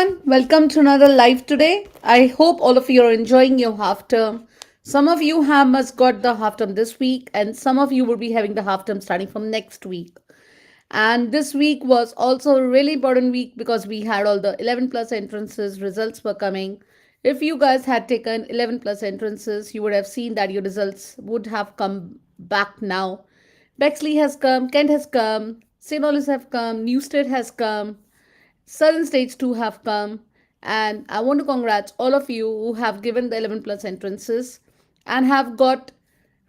everyone, welcome to another live today. I hope all of you are enjoying your half term. Some of you have must got the half term this week, and some of you will be having the half term starting from next week. And this week was also a really important week because we had all the 11 plus entrances, results were coming. If you guys had taken 11 plus entrances, you would have seen that your results would have come back now. Bexley has come, Kent has come, St. Louis have come, Newstead has come, Southern States 2 have come, and I want to congratulate all of you who have given the 11 plus entrances and have got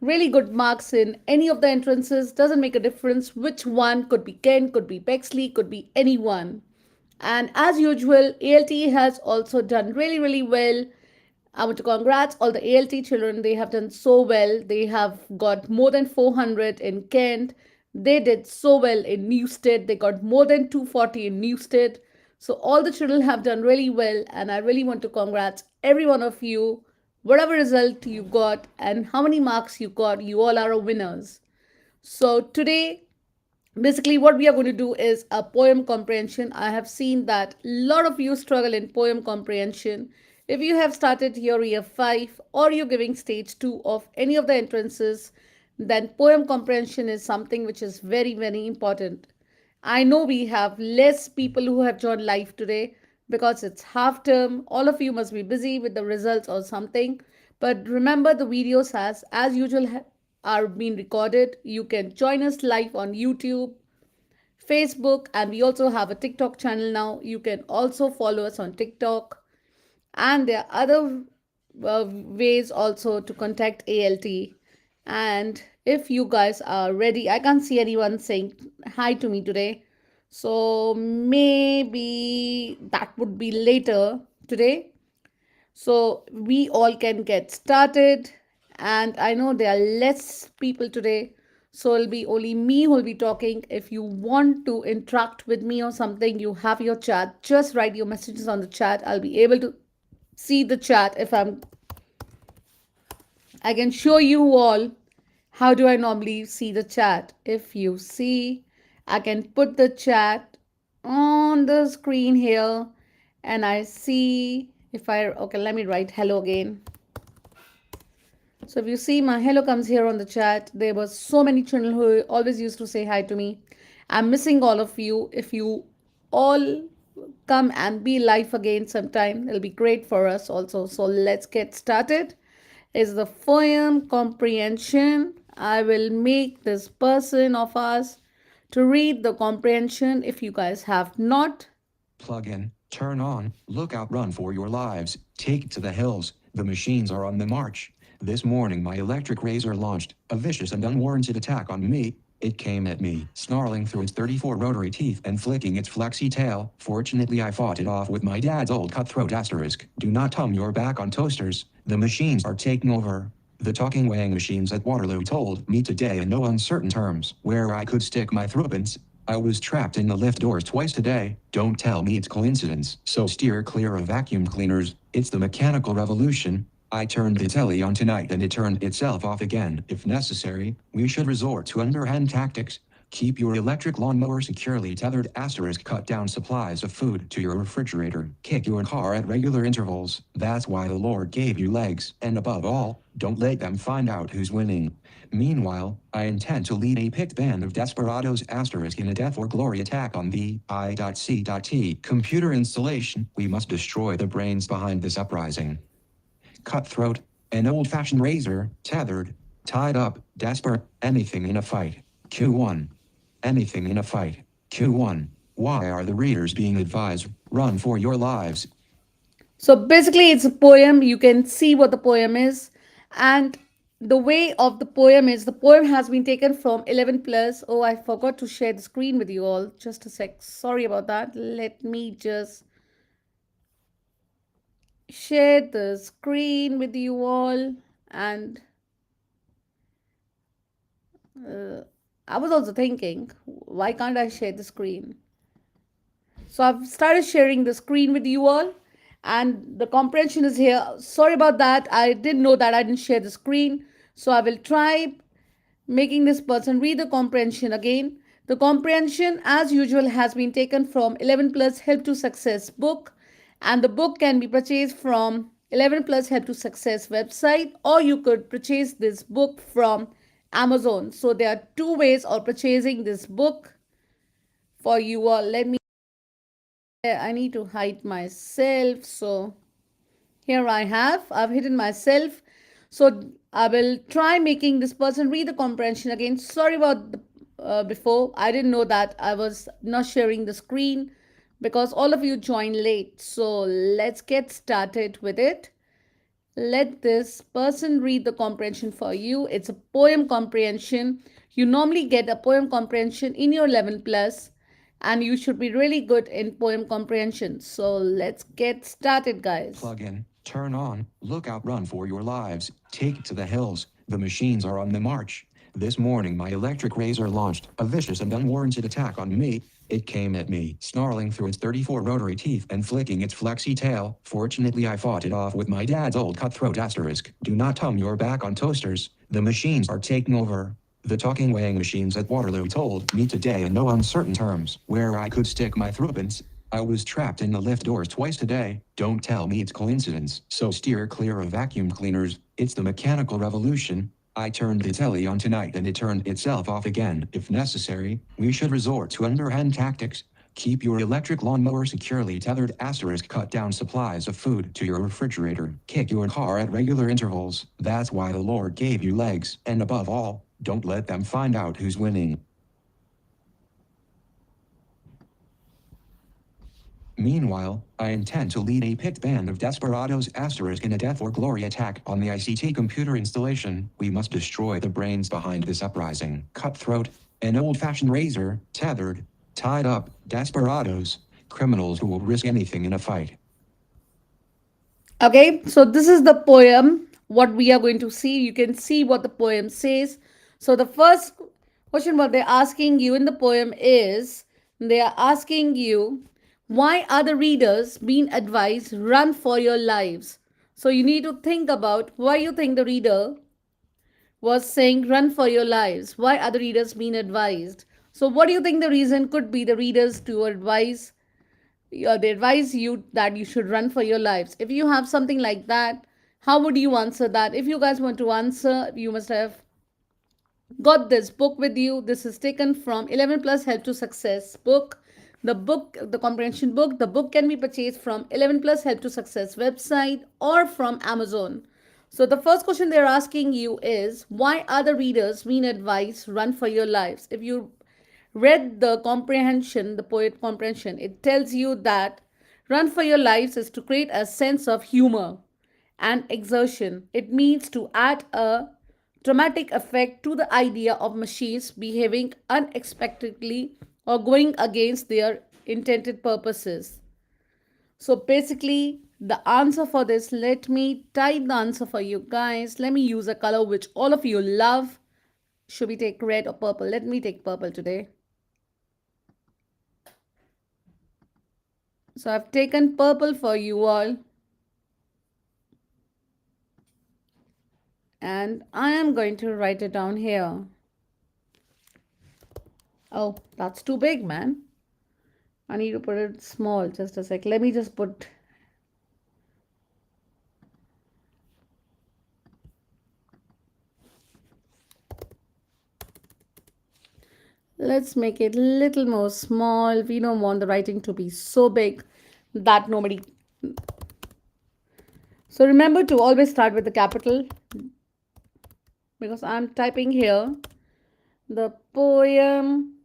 really good marks in any of the entrances. Doesn't make a difference which one, could be Kent, could be Bexley, could be anyone. And as usual, ALT has also done really well. I want to congrats all the ALT children. They have done so well. They have got more than 400 in Kent. They did so well in Newstead. They got more than 240 in Newstead. So all the children have done really well, and I really want to congrats every one of you. Whatever result you got and how many marks you got, you all are winners. So today, basically what we are going to do is a poem comprehension. I have seen that a lot of you struggle in poem comprehension. If you have started your year 5 or you're giving stage 2 of any of the entrances, then poem comprehension is something which is very important. I know we have less people who have joined live today because it's half term. All of you must be busy with the results or something. But remember, the videos as usual are being recorded. You can join us live on YouTube, Facebook, and we also have a TikTok channel now. You can also follow us on TikTok. And there are other ways also to contact ALT. And if you guys are ready, I can't see anyone saying hi to me today. So maybe that would be later today. So we all can get started. And I know there are less people today. So it'll be only me who will be talking. If you want to interact with me or something, you have your chat. Just write your messages on the chat. I'll be able to see the chat if I can show you all how do I normally see the chat. If you see, I can put the chat on the screen here and I see if okay, let me write hello again. So if you see my hello comes here on the chat, there were so many children who always used to say hi to me. I'm missing all of you. If you all come and be live again sometime, it'll be great for us also. So let's get started. Is the poem comprehension. I will make this person of us to read the comprehension if you guys have not. Plug in, turn on, look out, run for your lives, take to the hills, the machines are on the march. This morning my electric razor launched a vicious and unwarranted attack on me. It came at me, snarling through its 34 rotary teeth and flicking its flexy tail. Fortunately I fought it off with my dad's old cutthroat asterisk. Do not turn your back on toasters, the machines are taking over. The talking weighing machines at Waterloo told me today in no uncertain terms where I could stick my threepence. I was trapped in the lift doors twice today. Don't tell me it's coincidence. So steer clear of vacuum cleaners. It's the mechanical revolution. I turned the telly on tonight and it turned itself off again. If necessary, we should resort to underhand tactics. Keep your electric lawnmower securely tethered. Asterisk cut down supplies of food to your refrigerator. Kick your car at regular intervals. That's why the Lord gave you legs. And above all, don't let them find out who's winning. Meanwhile, I intend to lead a picked band of desperados asterisk in a death or glory attack on the I.C.T. computer installation. We must destroy the brains behind this uprising. Cutthroat, an old-fashioned razor, tethered, tied up, desperate, anything in a fight. Q1. Anything in a fight. Q1. Why are the readers being advised, run for your lives? So basically it's a poem. You can see what the poem is. And the way of the poem is, the poem has been taken from 11 plus. Oh, I forgot to share the screen with you all. Just a sec. Sorry about that. Let me just share the screen with you all. And I was also thinking, why can't I share the screen? So I've started sharing the screen with you all, and the comprehension is here. Sorry about that. I didn't know that I didn't share the screen. So I will try making this person read the comprehension again. The comprehension, as usual, has been taken from 11 Plus Help to Success book. And the book can be purchased from 11 Plus Help to Success website, or you could purchase this book from Amazon. So there are two ways of purchasing this book for you all. Let me, I need to hide myself. So here I've hidden myself. So I will try making this person read the comprehension again. Sorry about the before. I didn't know that I was not sharing the screen because all of you joined late. So let's get started with it. Let this person read the comprehension for you. It's a poem comprehension. You normally get a poem comprehension in your 11 plus, and you should be really good in poem comprehension. So let's get started, guys. Plug in, turn on, look out, run for your lives, take it to the hills, the machines are on the march. This morning my electric razor launched a vicious and unwarranted attack on me. It came at me, snarling through its 34 rotary teeth and flicking its flexy tail. Fortunately I fought it off with my dad's old cutthroat asterisk. Do not hum your back on toasters, the machines are taking over. The talking weighing machines at Waterloo told me today in no uncertain terms where I could stick my threepence. I was trapped in the lift doors twice today. Don't tell me it's coincidence. So steer clear of vacuum cleaners. It's the mechanical revolution. I turned the telly on tonight and it turned itself off again. If necessary, we should resort to underhand tactics. Keep your electric lawnmower securely tethered. Asterisk cut down supplies of food to your refrigerator. Kick your car at regular intervals. That's why the Lord gave you legs. And above all, don't let them find out who's winning. Meanwhile, I intend to lead a picked band of desperados asterisk in a death or glory attack on the ICT computer installation. We must destroy the brains behind this uprising. Cutthroat, an old-fashioned razor, tethered, tied up, desperados, criminals who will risk anything in a fight. Okay, so this is the poem, what we are going to see. You can see what the poem says. So, the first question, what they're asking you in the poem is they are asking you, why are the readers being advised run for your lives? So, you need to think about why you think the reader was saying run for your lives. Why are the readers being advised? So, what do you think the reason could be the readers to advise they advise you that you should run for your lives? If you have something like that, how would you answer that? If you guys want to answer, you must have got this book with you. This is taken from 11 Plus Help to Success book. The book, the comprehension book, the book can be purchased from 11 Plus Help to Success website or from Amazon. So the first question they're asking you is, why are the readers being advised run for your lives? If you read the comprehension, the poet comprehension, it tells you that run for your lives is to create a sense of humor and exertion. It means to add a dramatic effect to the idea of machines behaving unexpectedly or going against their intended purposes. So basically, the answer for this, let me type the answer for you guys. Let me use a color which all of you love. Should we take red or purple? Let me take purple today. So I've taken purple for you all. And I am going to write it down here. Oh, that's too big, man. I need to put it small. Just a sec. Let me just put. Let's make it a little more small. We don't want the writing to be so big that nobody. So remember to always start with the capital because I'm typing here the poem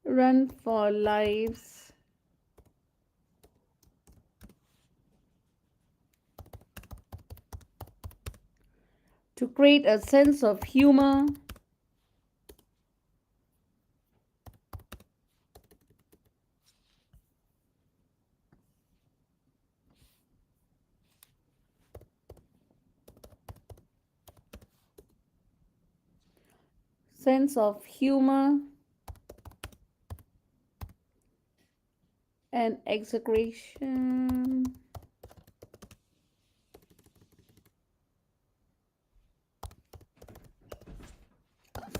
Run for Lives. To create a sense of humor sense of humor, and exaggeration.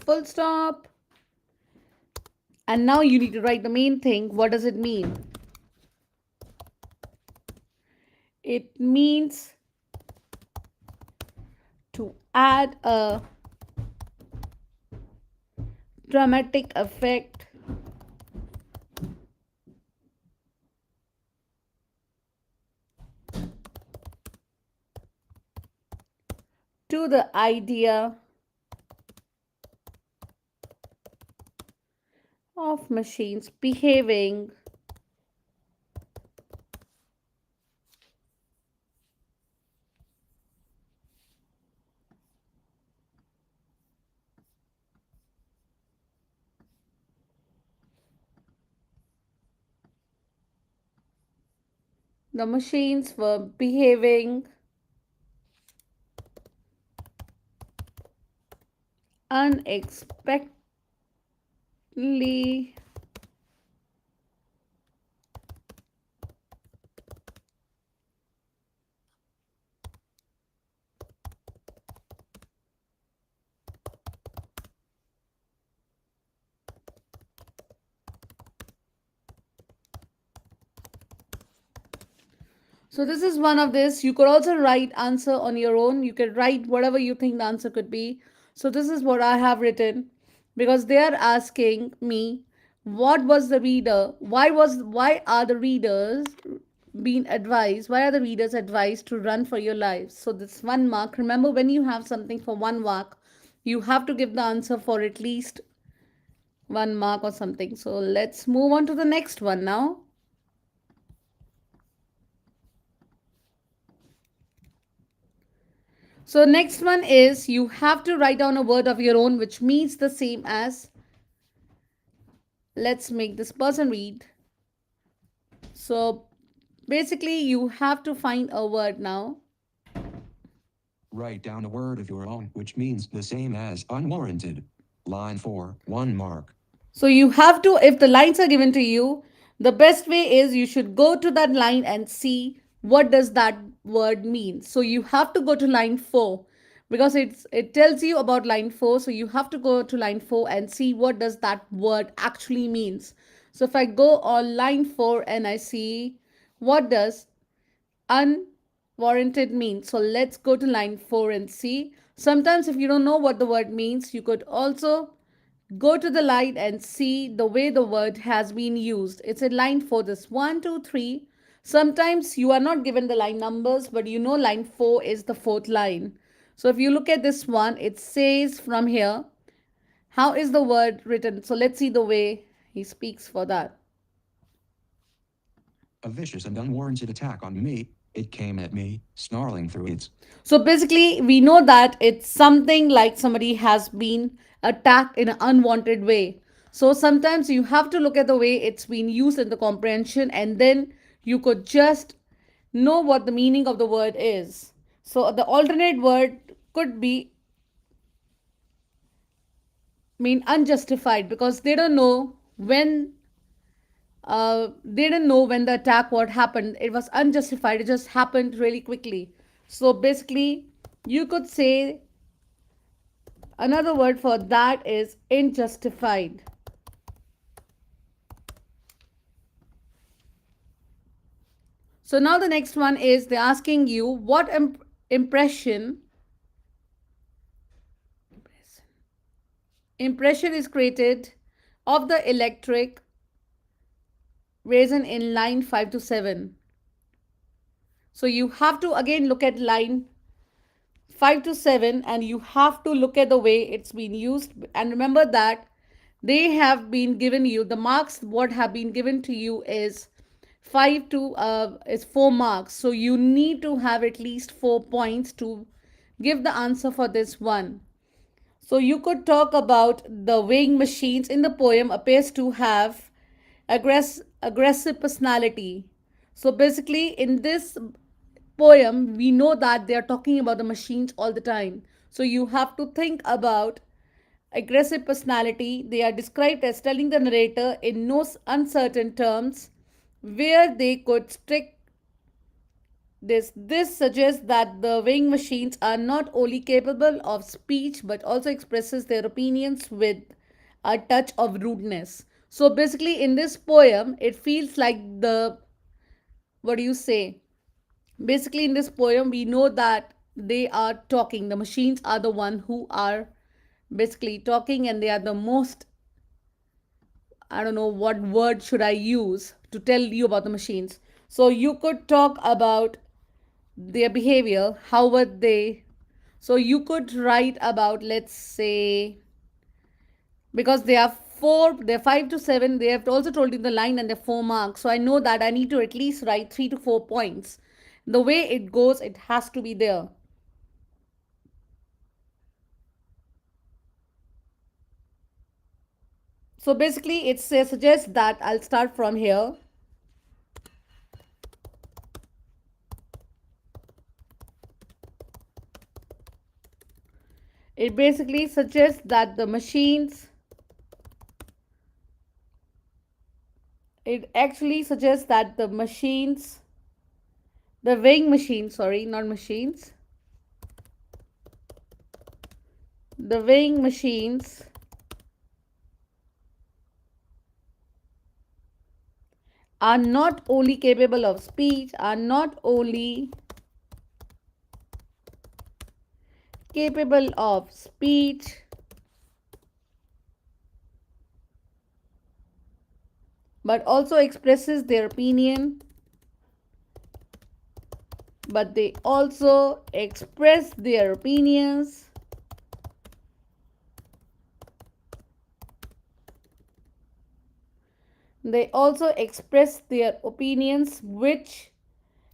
Full stop. And now you need to write the main thing. What does it mean? It means to add a dramatic effect to the idea of machines behaving. The machines were behaving unexpectedly. So this is one of this. You could also write answer on your own. You could write whatever you think the answer could be. So this is what I have written because they are asking me what was the reader why are the readers being advised why are the readers advised to run for your lives. So this 1 mark. Remember, when you have something for 1 mark, you have to give the answer for at least 1 mark or something. So let's move on to the next one now. So next one is you have to write down a word of your own which means the same as, let's make this person read. So basically you have to find a word now. Write down a word of your own which means the same as unwarranted. Line 4, 1 mark. So you have to, if the lines are given to you, the best way is you should go to that line and see what does that word mean. So you have to go to line 4 because it tells you about line 4. So you have to go to line 4 and see what does that word actually means. So if I go on line 4 and I see what does unwarranted mean. So let's go to line 4 and see. Sometimes if you don't know what the word means, you could also go to the line and see the way the word has been used. It's a line for this 1, 2, 3. Sometimes you are not given the line numbers, but you know line 4 is the fourth line. So if you look at this one, it says from here, how is the word written? So let's see the way he speaks for that. A vicious and unwarranted attack on me. It came at me, snarling through its. So basically, we know that it's something like somebody has been attacked in an unwanted way. So sometimes you have to look at the way it's been used in the comprehension, and then you could just know what the meaning of the word is. So the alternate word could be mean unjustified because they didn't know when the attack what happened. It was unjustified. It just happened really quickly. So basically, you could say another word for that is unjustified. So now the next one is they're asking you what impression is created of the electric reason in line 5 to 7. So you have to again look at line 5 to 7 and you have to look at the way it's been used. And remember that they have been given you the marks, what have been given to you is 5 to is 4 marks. So you need to have at least 4 points to give the answer for this one. So you could talk about the weighing machines in the poem appears to have aggressive personality. So basically in this poem we know that they are talking about the machines all the time. So you have to think about aggressive personality. They are described as telling the narrator in no uncertain terms where they could stick this suggests that the weighing machines are not only capable of speech but also expresses their opinions with a touch of rudeness. So basically in this poem it feels like the, what do you say, basically in this poem we know that they are talking, the machines are the one who are basically talking, and they are the most, I don't know what word should I use to tell you about the machines. So you could talk about their behavior, how were they. So you could write about, let's say, because they are four, they're 5 to 7, they have also told you the line and the 4 marks. So I know that I need to at least write 3 to 4 points. The way it goes, it has to be there. So basically, it suggests that I'll start from here. It basically suggests that the machines, it actually suggests that the machines, the weighing machines, sorry, not machines, the weighing machines are not only capable of speech, are not only capable of speech, but also expresses their opinion, but they also express their opinions, they also express their opinions, which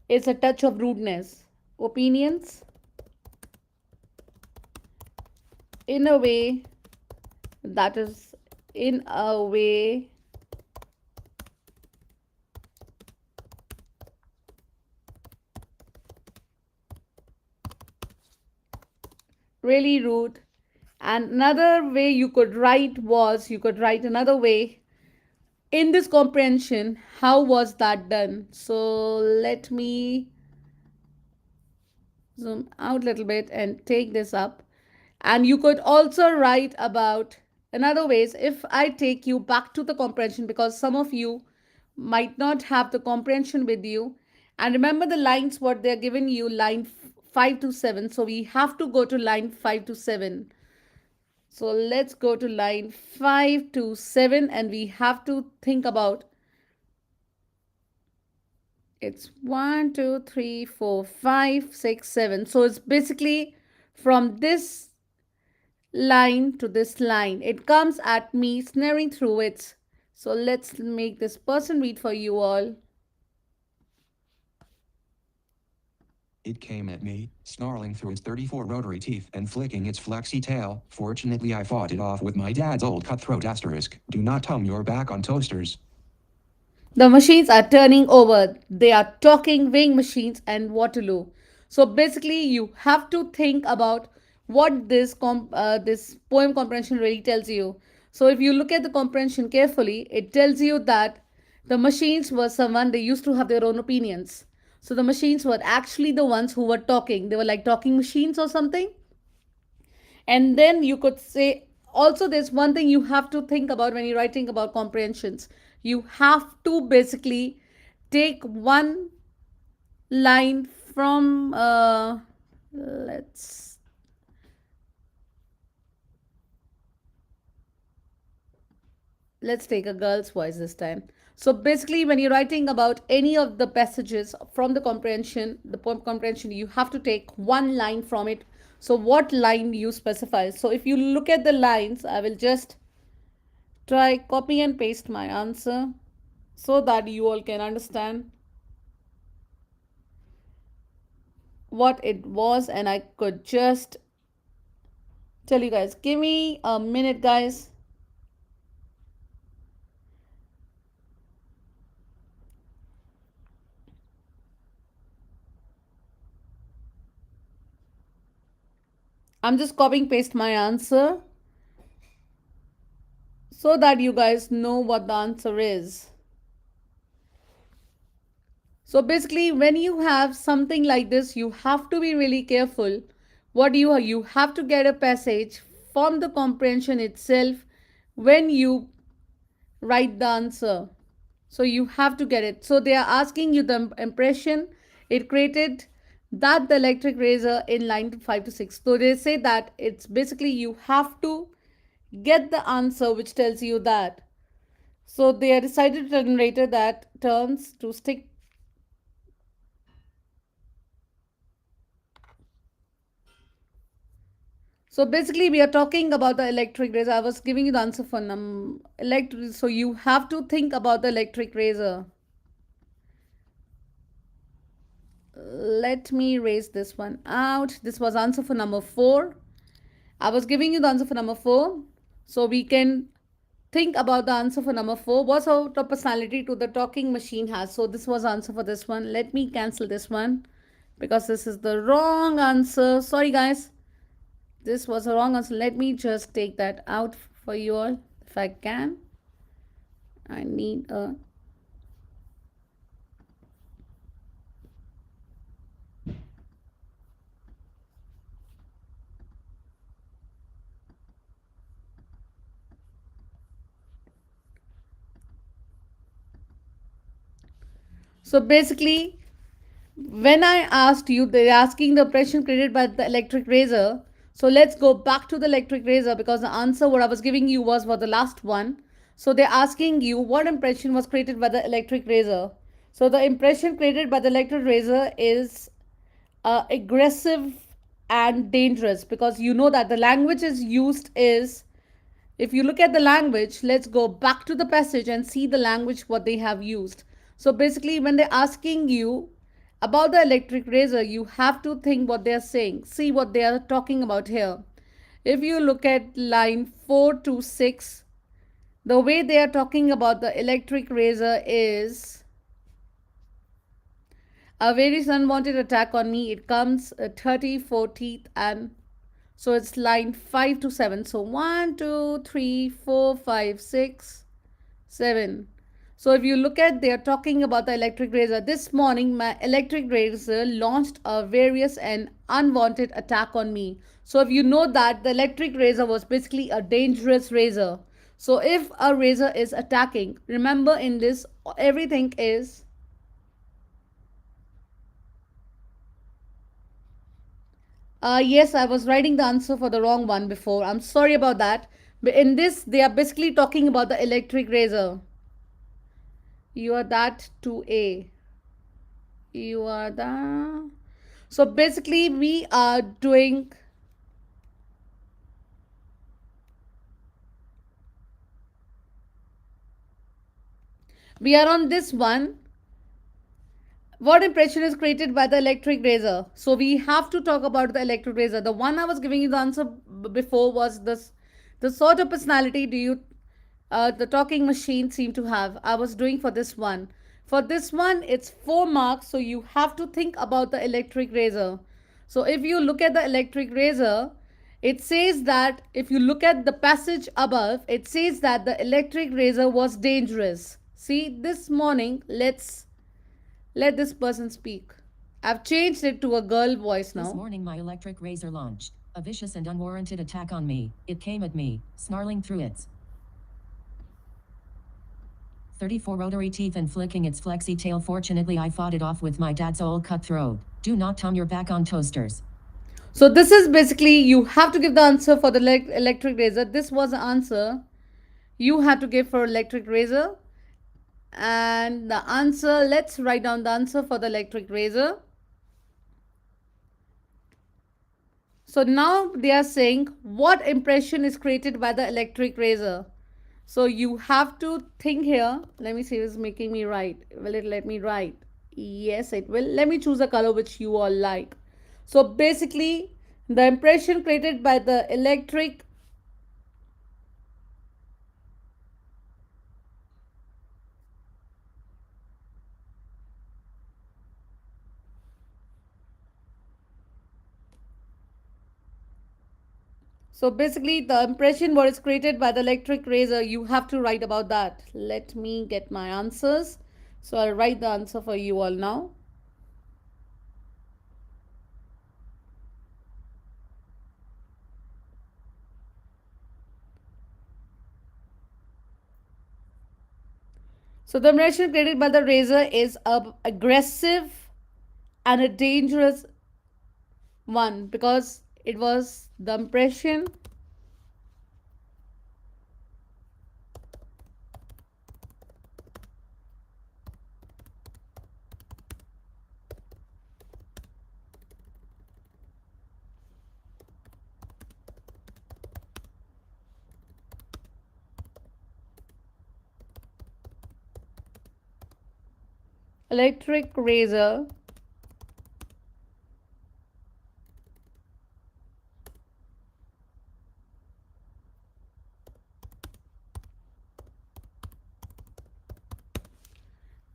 is a touch of rudeness. Opinions in a way that is, in a way really rude. And another way you could write was, you could write another way in this comprehension. How was that done? So let me zoom out a little bit and take this up. And you could also write about another ways. If I take you back to the comprehension, because some of you might not have the comprehension with you, and remember the lines what they're giving you, line 5 to 7, so we have to go to line 5 to 7. So let's go to line 5 to 7, and we have to think about, it's 1, 2, 3, 4, 5, 6, 7. So it's basically from this line to this line. It comes at me snaring through it. So let's make this person read for you all. It came at me, snarling through its 34 rotary teeth and flicking its flexy tail. Fortunately, I fought it off with my dad's old cutthroat asterisk. Do not turn your back on toasters. The machines are turning over. They are talking weighing machines and Waterloo. So basically, you have to think about what this poem comprehension really tells you. So if you look at the comprehension carefully, it tells you that the machines were someone, they used to have their own opinions. So the machines were actually the ones who were talking. They were like talking machines or something. And then you could say also, there's one thing you have to think about when you're writing about comprehensions. You have to basically take one line from let's let's take a girl's voice this time. So basically, when you're writing about any of the passages from the comprehension, the poem comprehension, you have to take one line from it. So what line you specify? So if you look at the lines, I will just try copy and paste my answer so that you all can understand what it was, and I could just tell you guys. Give me a minute, guys. I'm just copying paste my answer. so that you guys know what the answer is. So basically, when you have something like this, you have to be really careful. What you have to get a passage from the comprehension itself when you write the answer. So you have to get it. So they are asking you the impression it created that the electric razor in line 5 to 6. So they say that it's basically you have to get the answer which tells you that. So they are decided generator that turns to stick. So basically, we are talking about the electric razor. I was giving you the answer for electric. So you have to think about the electric razor. Let me raise this one out. This was answer for number 4. I was giving you the answer for number 4. So we can think about the answer for number 4. What sort of personality to the talking machine has? So this was answer for this one. Let me cancel this one because this is the wrong answer. Sorry guys. This was a wrong answer. Let me just take that out for you all if I can. I need a. So basically, when I asked you, they're asking the impression created by the electric razor. So let's go back to the electric razor because the answer what I was giving you was for the last one. So they're asking you what impression was created by the electric razor. So the impression created by the electric razor is aggressive and dangerous because you know that the language is used is, if you look at the language, let's go back to the passage and see the language what they have used. So basically, when they're asking you about the electric razor, you have to think what they're saying. See what they are talking about here. If you look at line 4 to 6, the way they are talking about the electric razor is a very unwanted attack on me. It comes 34 teeth, and so it's line 5 to 7. So 1, 2, 3, 4, 5, 6, 7. So if you look at, they are talking about the electric razor. This morning, my electric razor launched a various and unwanted attack on me. So if you know that the electric razor was basically a dangerous razor. So if a razor is attacking, remember in this, everything is. Yes, I was writing the answer for the wrong one before. I'm sorry about that. But in this, they are basically talking about the electric razor. You are that to A. You are the. So basically, we are doing. We are on this one. What impression is created by the electric razor? So we have to talk about the electric razor. The one I was giving you the answer before was this. The sort of personality do you the talking machine seem to have? I was doing for this one. For this one, it's 4 marks, so you have to think about the electric razor. So if you look at the electric razor, it says that if you look at the passage above, it says that the electric razor was dangerous. See, this morning, let this person speak. I've changed it to a girl voice now. This morning my electric razor launched a vicious and unwarranted attack on me. It came at me, snarling through its 34 rotary teeth and flicking its flexy tail. Fortunately, I fought it off with my dad's old cutthroat. Do not turn your back on toasters. So this is basically, you have to give the answer for the electric razor. This was the answer you had to give for electric razor. And the answer, let's write down the answer for the electric razor. So now they are saying what impression is created by the electric razor. So you have to think here. Let me see if it's making me write. Will it let me write? Yes, it will. Let me choose a color which you all like. So basically, the impression created by the electric. So basically, the impression what is created by the electric razor, you have to write about that. Let me get my answers. So I'll write the answer for you all now. So the impression created by the razor is a aggressive and a dangerous one because it was the impression electric razor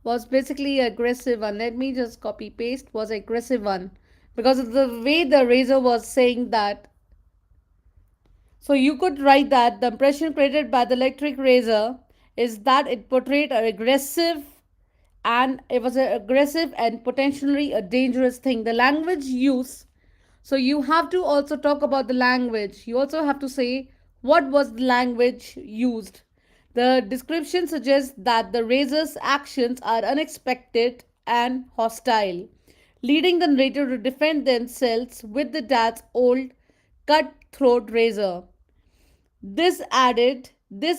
was basically aggressive one. Let me just copy paste was aggressive one because of the way the razor was saying that. So you could write that the impression created by the electric razor is that it portrayed an aggressive and it was an aggressive and potentially a dangerous thing. The language use. So you have to also talk about the language. You also have to say what was the language used. The description suggests that the razor's actions are unexpected and hostile, leading the narrator to defend themselves with the dad's old cutthroat razor. This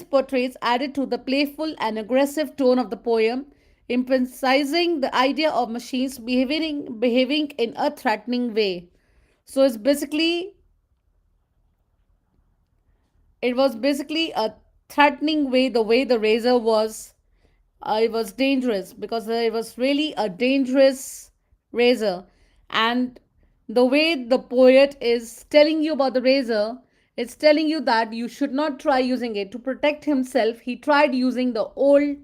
portrays added to the playful and aggressive tone of the poem, emphasizing the idea of machines behaving in a threatening way. So it was basically a threatening way. The way the razor was, it was dangerous because it was really a dangerous razor, and the way the poet is telling you about the razor, it's telling you that you should not try using it to protect himself. He tried using the old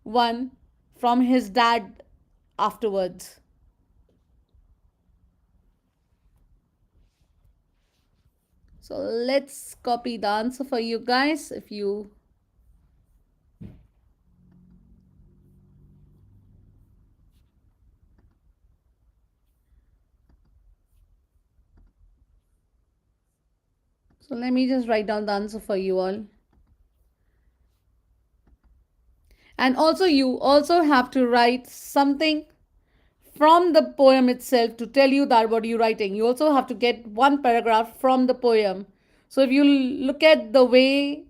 one from his dad afterwards. So let's copy the answer for you guys. If you So let me just write down the answer for you all. And also you also have to write something from the poem itself to tell you that what you're writing. You also have to get one paragraph from the poem. So if you look at the way,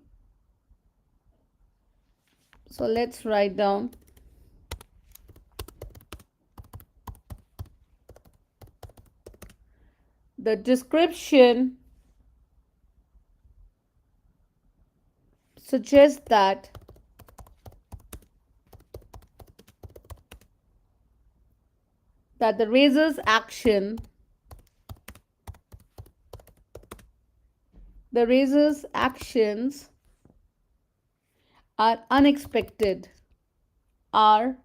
so let's write down. The description suggests that the razor's actions are unexpected, are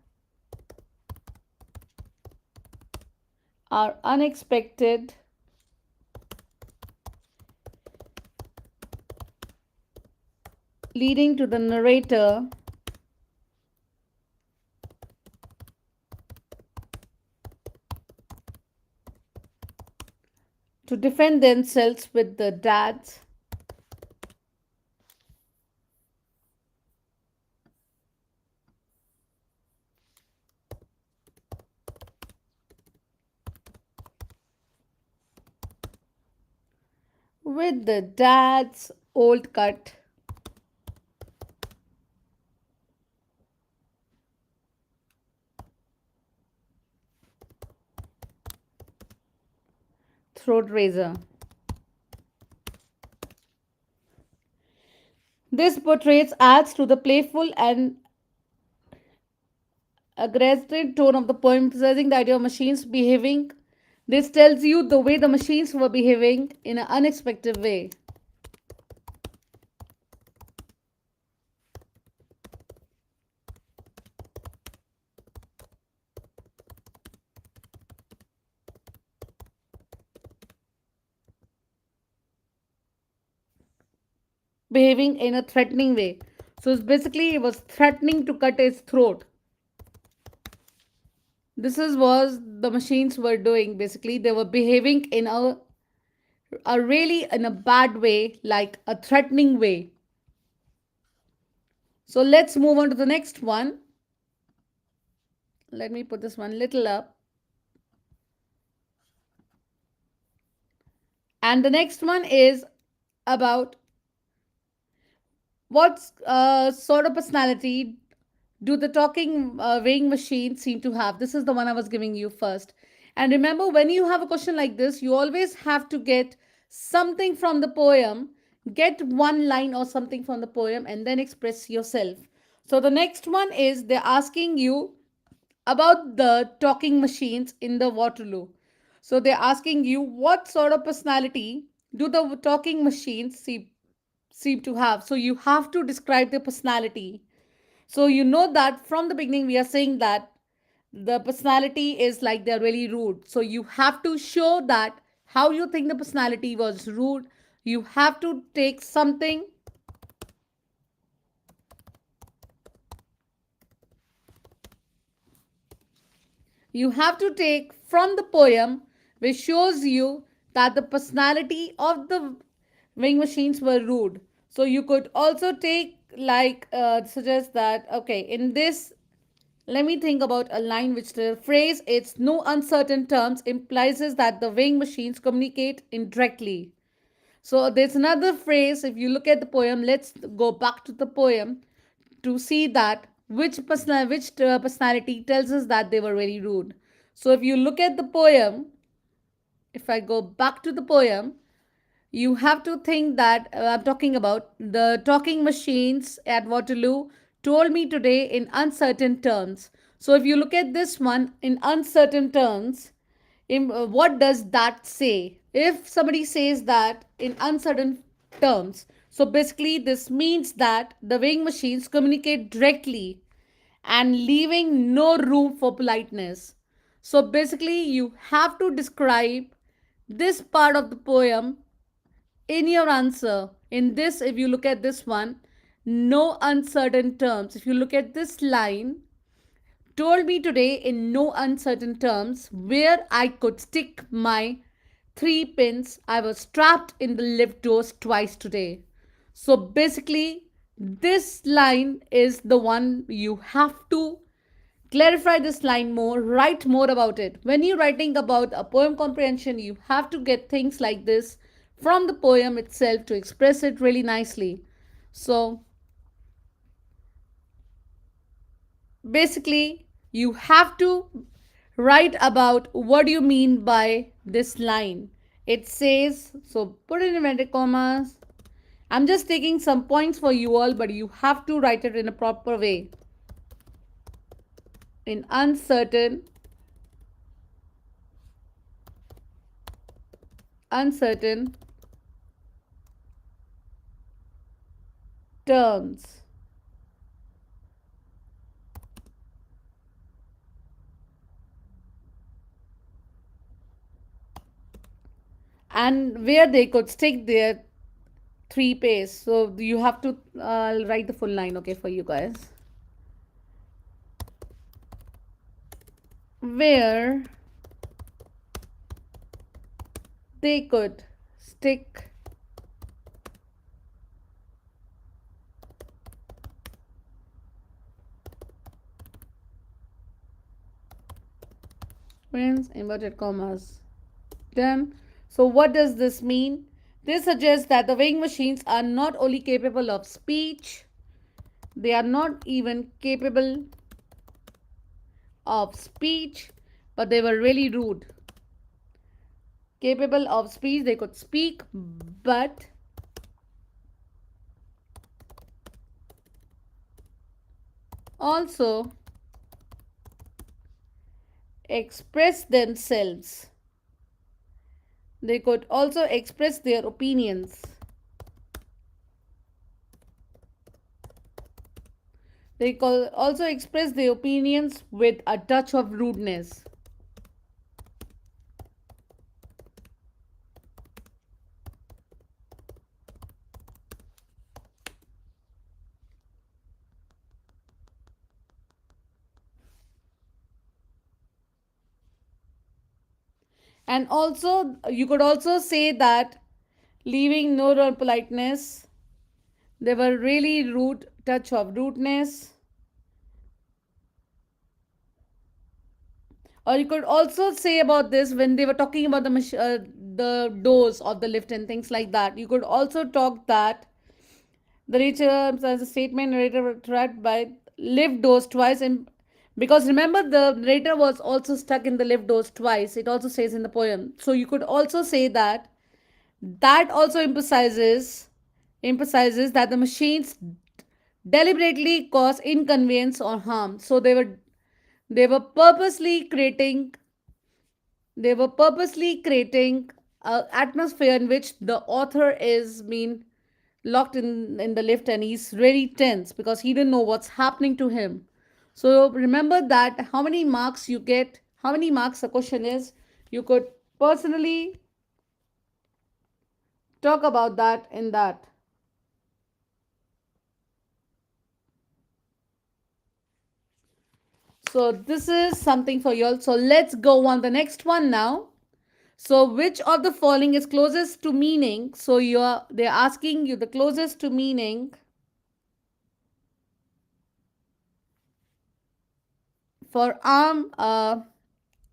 unexpected, leading to the narrator to defend themselves with the dad's old cut throat razor. This portrays adds to the playful and aggressive tone of the poem, emphasizing the idea of machines behaving. This tells you the way the machines were behaving in an unexpected way. behaving in a threatening way. So it's basically it was threatening to cut his throat. This is was the machines were doing. Basically, they were behaving in a really in a bad way, like a threatening way. So let's move on to the next one. Let me put this one little up. And the next one is about what sort of personality do the talking weighing machines seem to have? This is the one I was giving you first. And remember, when you have a question like this, you always have to get something from the poem, get one line or something from the poem, and then express yourself. So the next one is they're asking you about the talking machines in the Waterloo. So they're asking you what sort of personality do the talking machines seem to have. So you have to describe their personality. So you know that from the beginning we are saying that the personality is like they're really rude. So you have to show that how you think the personality was rude. You have to take something. You have to take from the poem which shows you that the personality of the wing machines were rude. So you could also take like suggest that okay in this let me think about a line which the phrase it's no uncertain terms implies is that the weighing machines communicate indirectly. So there's another phrase. If you look at the poem, let's go back to the poem to see that which personality tells us that they were very rude. So if you look at the poem, if I go back to the poem, you have to think that I'm talking about the talking machines at Waterloo told me today in uncertain terms. So if you look at this one in uncertain terms, what does that say? If somebody says that in uncertain terms, so basically this means that the weighing machines communicate directly and leaving no room for politeness. So basically, you have to describe this part of the poem in your answer. In this, if you look at this one, no uncertain terms. If you look at this line, told me today in no uncertain terms where I could stick my three pins. I was trapped in the lift doors twice today. So basically, this line is the one you have to clarify this line more, write more about it. When you're writing about a poem comprehension, you have to get things like this from the poem itself to express it really nicely. So basically, you have to write about what do you mean by this line. It says, so put it in inverted commas. I'm just taking some points for you all, but you have to write it in a proper way. In uncertain terms. And where they could stick their three pace. So you have to write the full line, okay, for you guys. Where they could stick pins, inverted commas. Done. So what does this mean? This suggests that the weighing machines are not only capable of speech, they are not even capable of speech, but they were really rude. Capable of speech, they could speak, but also express themselves. They could also express their opinions. They could also express their opinions with a touch of rudeness. And also, you could also say that leaving no room politeness, they were really rude, touch of rudeness. Or you could also say about this when they were talking about the doors of the lift and things like that. You could also talk that the narrator, as a statement, narrator was trapped by lift doors twice. Because remember, the narrator was also stuck in the lift doors twice. It also says in the poem. So you could also say that that also emphasizes that the machines deliberately cause inconvenience or harm. So they were purposely creating they were purposely creating an atmosphere in which the author is being locked in the lift and he's really tense because he didn't know what's happening to him. So remember that how many marks you get, how many marks the question is, you could personally talk about that in that. So this is something for you all. So let's go on the next one now. So which of the following is closest to meaning? So they're asking you the closest to meaning for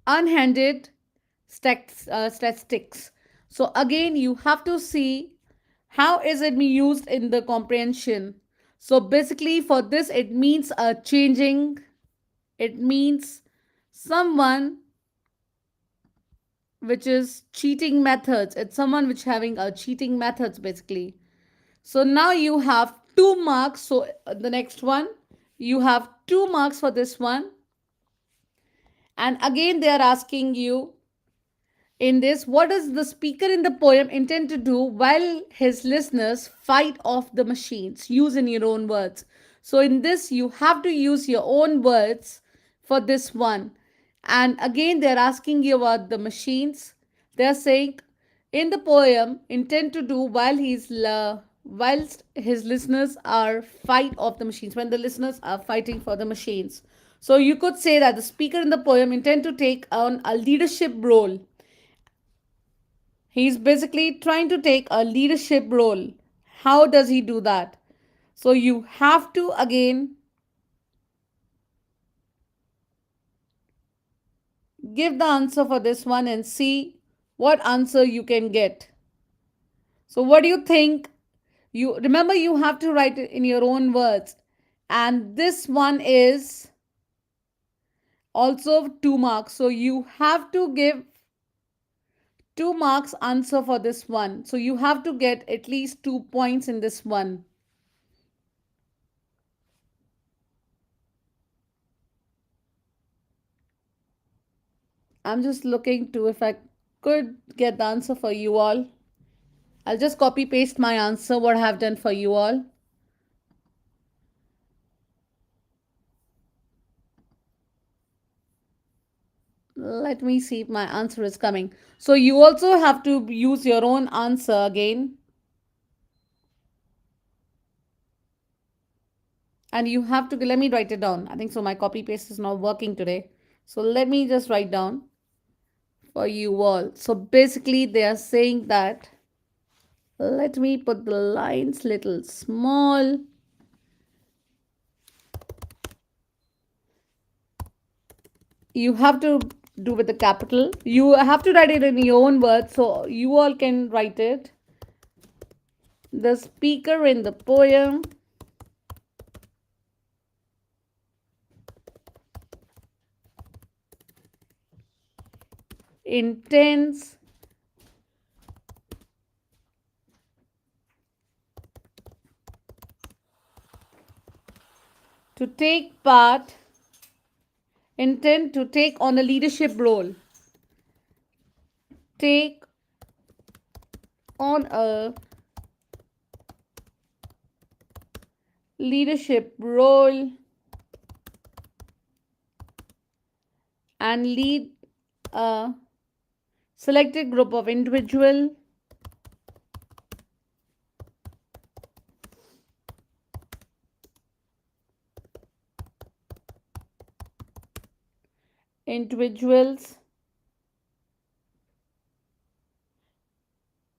unhanded statistics. So again, you have to see how is it being used in the comprehension. So basically, for this, it means a changing. It means someone which is cheating methods. It's someone which having a cheating methods basically. So now you have 2 marks. So the next one, you have 2 marks for this one. And again, they are asking you in this, what does the speaker in the poem intend to do while his listeners fight off the machines? Use in your own words. So in this, you have to use your own words for this one. And again, they're asking you about the machines. They're saying in the poem, intend to do whilst his listeners are fight off the machines, when the listeners are fighting for the machines. So you could say that the speaker in the poem intend to take on a leadership role. He's basically trying to take a leadership role. How does he do that? So you have to again give the answer for this one and see what answer you can get. So what do you think? You remember you have to write it in your own words. And this one is also 2 marks. So you have to give 2 marks answer for this one. So you have to get at least 2 points in this one. I'm just looking to if I could get the answer for you all. I'll just copy paste my answer, what I have done for you all. Let me see if my answer is coming. So you also have to use your own answer again. And you have to, let me write it down. I think so my copy paste is not working today. So let me just write down for you all. So basically they are saying that, let me put the lines little small. You have to do with the capital. You have to write it in your own words so you all can write it. The speaker in the poem intends to take part, intend to take on a leadership role. Take on a leadership role and lead a selected group of individuals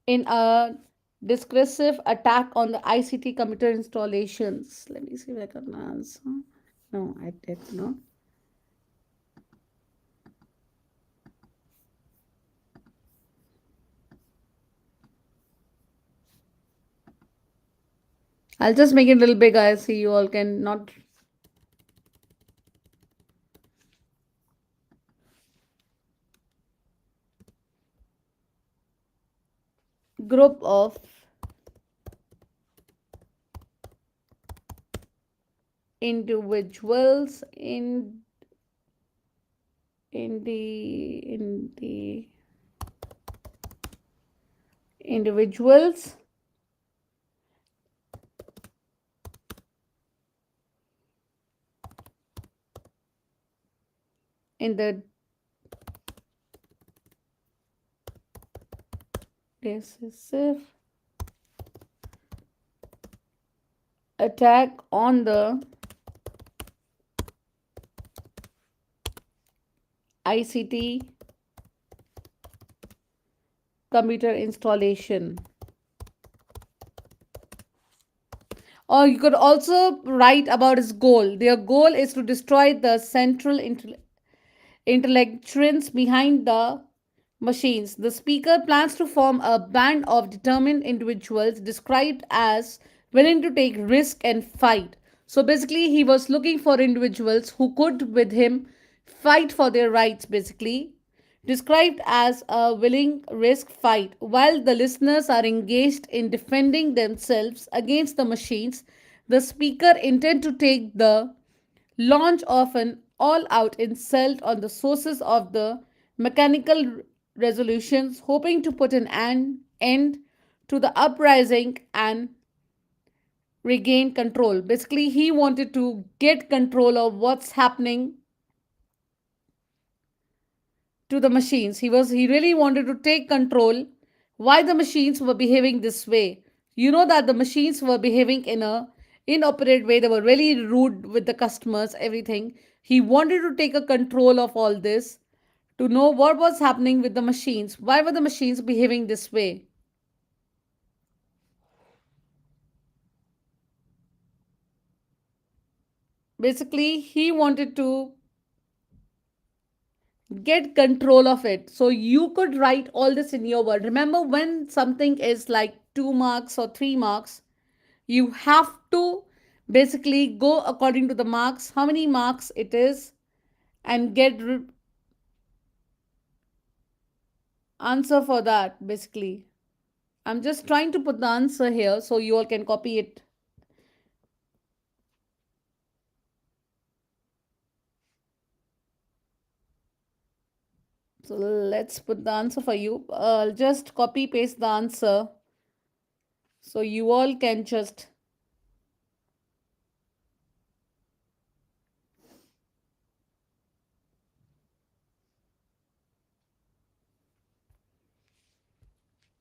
in a discursive attack on the ICT computer installations. Let me see if I can answer. No, I did not. I'll just make it a little bigger. I see you all can not. Group of individuals in the individuals in the decisive attack on the ICT computer installation. Or you could also write about his goal. Their goal is to destroy the central intellectuals behind the machines. The speaker plans to form a band of determined individuals described as willing to take risk and fight. So basically, he was looking for individuals who could, with him, fight for their rights, basically. Described as a willing risk fight. While the listeners are engaged in defending themselves against the machines, the speaker intend to take the launch of an all out insult on the sources of the mechanical resolutions, hoping to put an end to the uprising and regain control. Basically, he wanted to get control of what's happening to the machines. He really wanted to take control why the machines were behaving this way. You know that the machines were behaving in a inappropriate way. They were really rude with the customers, everything. He wanted to take a control of all this to know what was happening with the machines. Why were the machines behaving this way? Basically, he wanted to get control of it. So you could write all this in your word. Remember, when something is like 2 marks or 3 marks, you have to basically go according to the marks, how many marks it is, and get answer for that. Basically, I'm just trying to put the answer here so you all can copy it. So let's put the answer for you. I'll just copy paste the answer so you all can just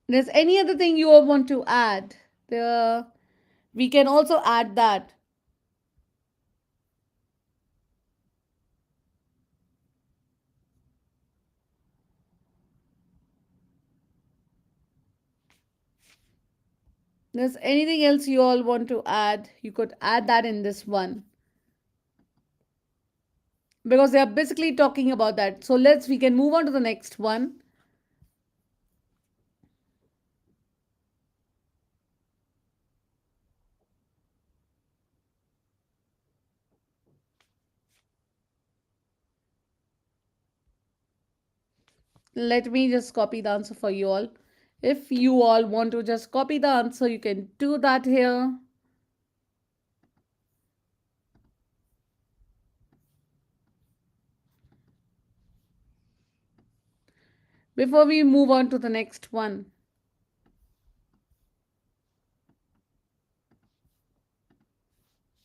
there's any other thing you all want to add, the we can also add that. There's anything else you all want to add, you could add that in this one, because they are basically talking about that. So we can move on to the next one. Let me just copy the answer for you all. If you all want to just copy the answer, you can do that here. Before we move on to the next one,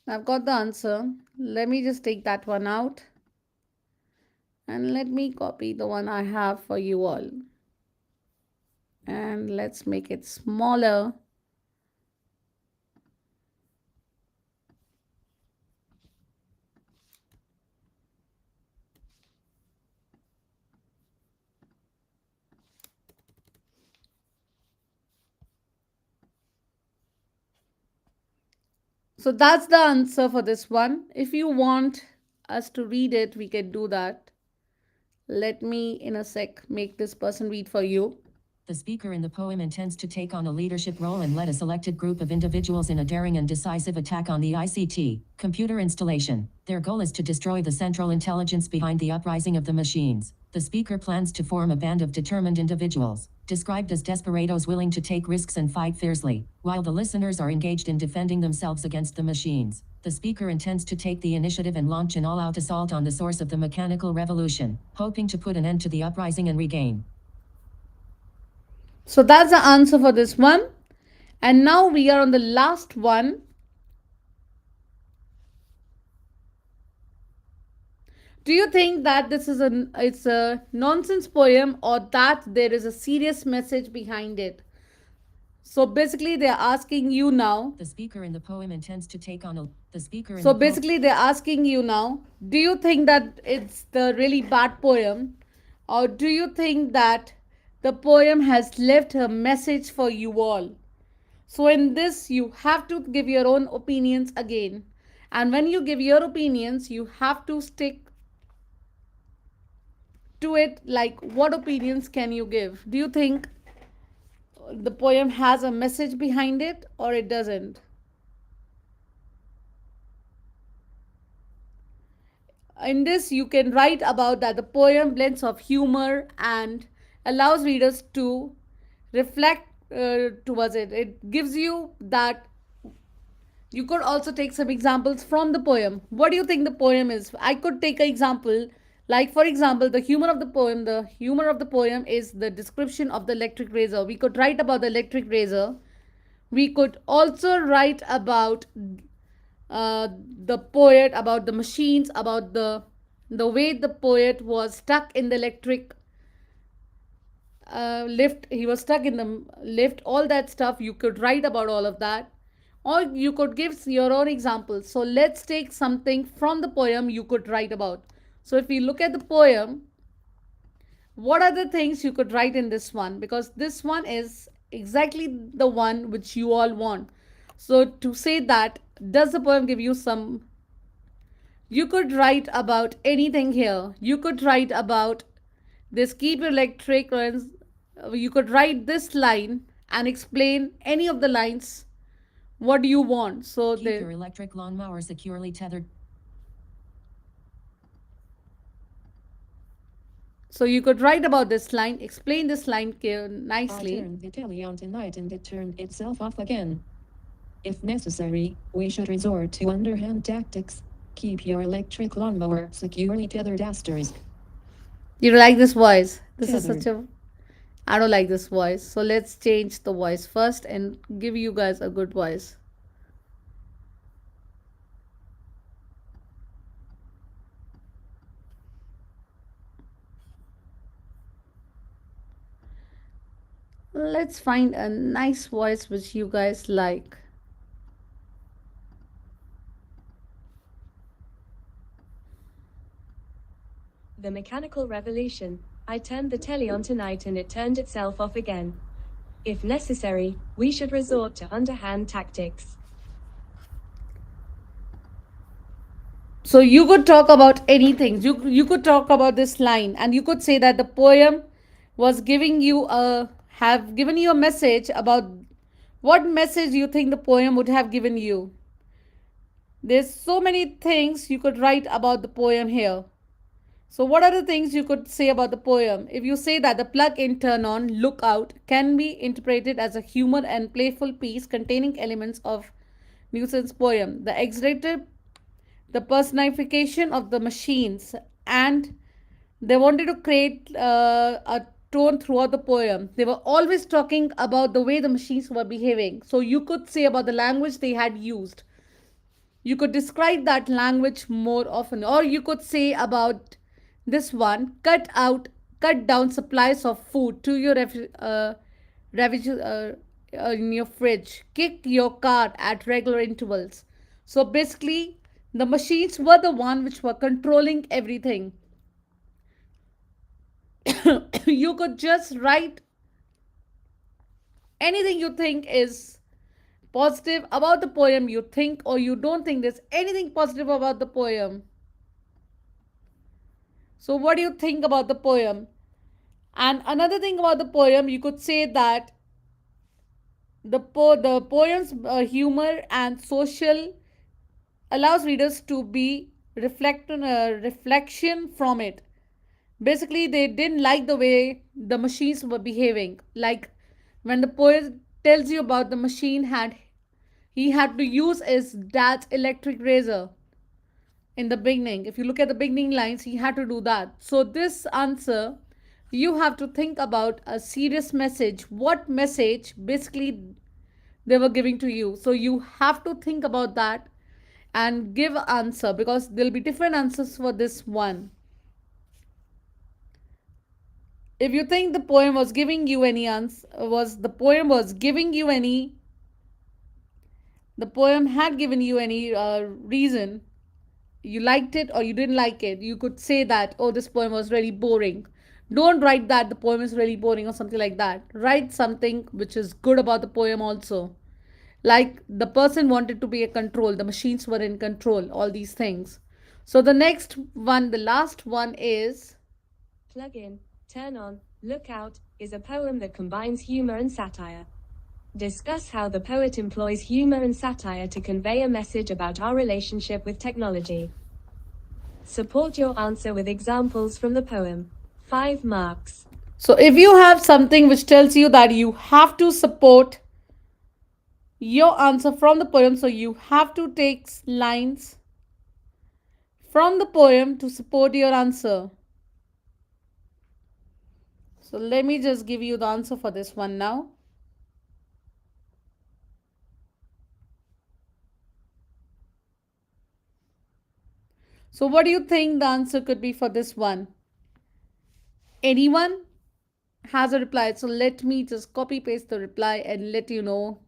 I've got the answer. Let me just take that one out and let me copy the one I have for you all. And let's make it smaller. So that's the answer for this one. If you want us to read it, we can do that. Let me, in a sec, make this person read for you. The speaker in the poem intends to take on a leadership role and lead a selected group of individuals in a daring and decisive attack on the ICT computer installation. Their goal is to destroy the central intelligence behind the uprising of the machines. The speaker plans to form a band of determined individuals, described as desperados willing to take risks and fight fiercely, while the listeners are engaged in defending themselves against the machines. The speaker intends to take the initiative and launch an all-out assault on the source of the mechanical revolution, hoping to put an end to the uprising and regain. So that's the answer for this one. And now we are on the last one. Do you think that this is a nonsense poem, or that there is a serious message behind it? So basically they're asking you now. The speaker in the poem intends to take on a the speaker in So the po- basically they're asking you now, do you think that it's the really bad poem, or do you think that the poem has left a message for you all? So in this you have to give your own opinions again. And when you give your opinions, you have to stick to it. Like, what opinions can you give? Do you think the poem has a message behind it, or it doesn't? In this you can write about that the poem blends of humor and allows readers to reflect towards it. It gives you that. You could also take some examples from the poem. What do you think the poem is? I could take an example. Like, for example, the humor of the poem. The humor of the poem is the description of the electric razor. We could write about the electric razor. We could also write about the poet, about the machines, about the way the poet was stuck in the electric lift. He was stuck in the lift. All that stuff, you could write about all of that, or you could give your own examples. So let's take something from the poem you could write about. So if we look at the poem, what are the things you could write in this one? Because this one is exactly the one which you all want. So to say that, does the poem give you some? You could write about anything here. You could write about this, keep your electric lines. You could write this line and explain any of the lines. What do you want? So keep the your electric lawnmower securely tethered. so you could write about this line, explain this line I nicely. turned the telly on tonight and it turned itself off again. If necessary, we should resort to underhand tactics. Keep your electric lawnmower securely tethered asterisk. You like this voice? This is Tethered. such a. I don't like this voice. So let's change the voice first and give you guys a good voice. Let's find a nice voice which you guys like. The mechanical revolution. I turned the telly on tonight and it turned itself off again. If necessary, we should resort to underhand tactics. So you could talk about anything. You could talk about this line, and you could say that the poem was giving you a have given you a message about what message you think the poem would have given you. There's so many things you could write about the poem here. So, what are the things you could say about the poem? If you say that the plug in turn on, look out can be interpreted as a humor and playful piece containing elements of Newton's poem. The exaggerated, the personification of the machines, and they wanted to create a tone throughout the poem. They were always talking about the way the machines were behaving. So, you could say about the language they had used. You could describe that language more often, or you could say about this one, cut down supplies of food to your in your fridge, kick your car at regular intervals. So basically the machines were the one which were controlling everything. You could just write anything you think is positive about the poem you think or you don't think there's anything positive about the poem. So, what do you think about the poem? And another thing about the poem, you could say that the poem's humor and social allows readers to be reflect on a reflection from it. Basically, they didn't like the way the machines were behaving. Like when the poet tells you about the machine had he had to use his dad's electric razor in the beginning. If you look at the beginning lines, he had to do that. So this answer, you have to think about a serious message. What message basically they were giving to you? So you have to think about that and give answer, because there'll be different answers for this one. If you think the poem was giving you any answer, was the poem was giving you any, the poem had given you any reason, you liked it or you didn't like it, you could say that, oh, this poem was really boring. Don't write that the poem is really boring or something like that. Write something which is good about the poem also. Like the person wanted to be a control, the machines were in control, all these things. So the next one, the last one is Plug in, turn on, look out is a poem that combines humor and satire. Discuss how the poet employs humor and satire to convey a message about our relationship with technology. Support your answer with examples from the poem. 5 marks. so if you have something which tells you that you have to support your answer from the poem, so you have to take lines from the poem to support your answer. So let me just give you the answer for this one now. So what do you think the answer could be for this one? Anyone has a reply? So let me just copy paste the reply and let you know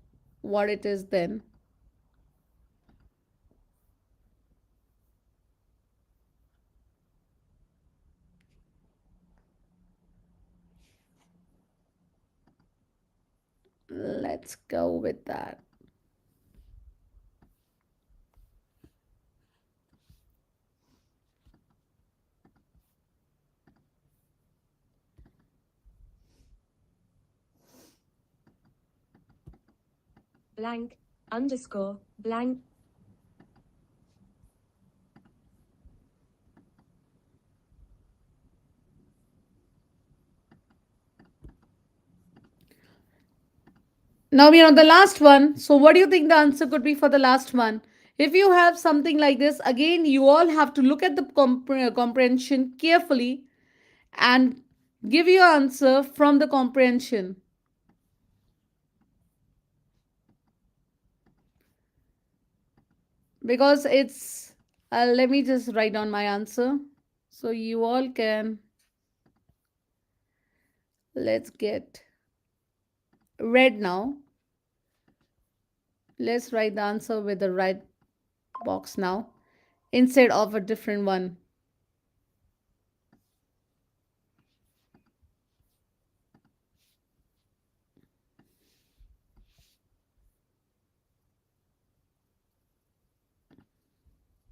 what it is then. Let's go with that. Blank, underscore, blank. Now we are on the last one. So what do you think the answer could be for the last one? If you have something like this, again, you all have to look at the comprehension carefully and give your answer from the comprehension. Because it's, let me just write down my answer so you all can, let's get red now. Let's write the answer with the right box now instead of a different one.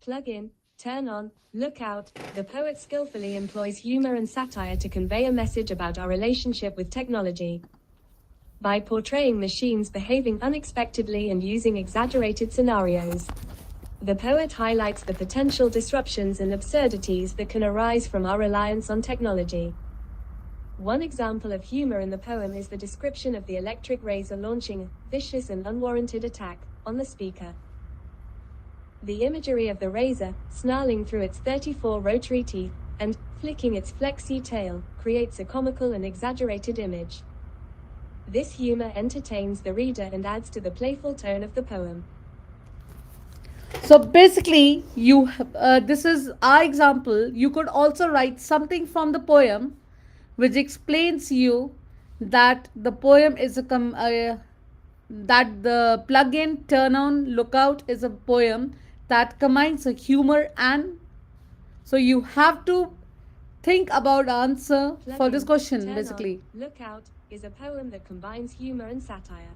Plug in, turn on, look out. The poet skillfully employs humor and satire to convey a message about our relationship with technology. By portraying machines behaving unexpectedly and using exaggerated scenarios, the poet highlights the potential disruptions and absurdities that can arise from our reliance on technology. One example of humor in the poem is the description of the electric razor launching a vicious and unwarranted attack on the speaker. The imagery of the razor, snarling through its 34 rotary teeth, and flicking its flexy tail, creates a comical and exaggerated image. This humor entertains the reader and adds to the playful tone of the poem. So basically, this is our example. You could also write something from the poem which explains you that the poem is that the plug-in, turn on, look out is a poem that combines a humor and, so you have to think about answer for this question Turn basically. On, Look Out is a poem that combines humor and satire.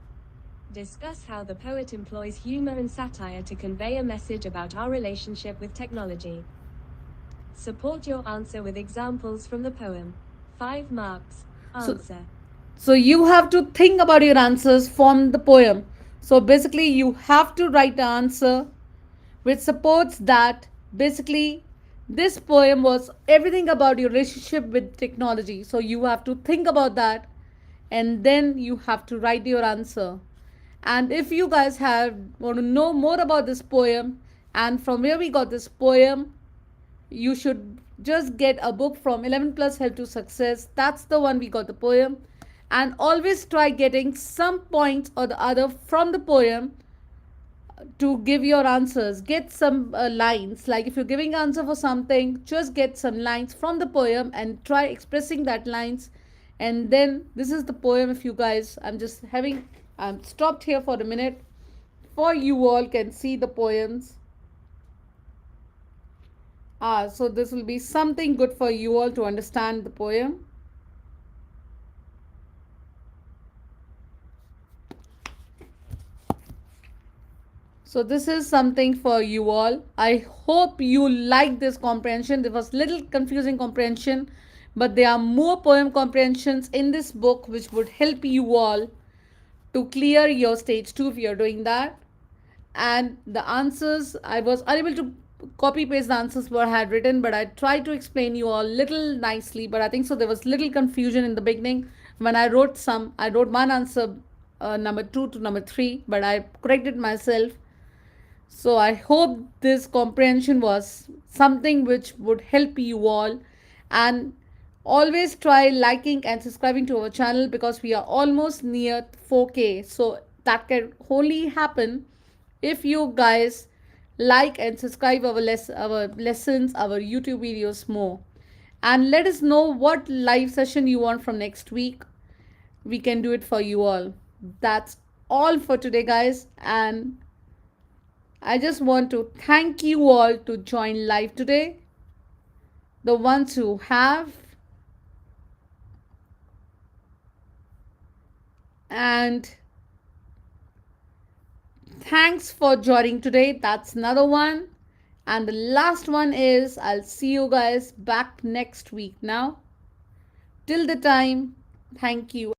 Discuss how the poet employs humor and satire to convey a message about our relationship with technology. Support your answer with examples from the poem. 5 marks. So, Answer. so you have to think about your answers from the poem. So basically, you have to write the answer which supports that basically this poem was everything about your relationship with technology. So you have to think about that and then you have to write your answer. And if you guys have want to know more about this poem and from where we got this poem, you should just get a book from 11 plus help to success. That's the one we got the poem. And always try getting some points or the other from the poem to give your answers. Get some lines, like if you're giving answer for something, just get some lines from the poem and try expressing that lines. And then this is the poem. If you guys, I'm stopped here for a minute for you all can see the poems. So this will be something good for you all to understand the poem. So this is something for you all. I hope you like this comprehension. There was little confusing comprehension, but there are more poem comprehensions in this book which would help you all to clear your stage 2 if you're doing that. And the answers, I was unable to copy paste the answers what I had written, but I tried to explain you all little nicely. But I think so there was little confusion in the beginning when I wrote one answer number 2 to number 3, but I corrected myself. So I hope this comprehension was something which would help you all. And always try liking and subscribing to our channel because we are almost near 4K. So that can only happen if you guys like and subscribe our lessons, our YouTube videos more. And let us know what live session you want from next week. We can do it for you all. That's all for today, guys. And I just want to thank you all to join live today. The ones who have, and thanks for joining today. That's another one. And the last one is I'll see you guys back next week now. Till the time, thank you.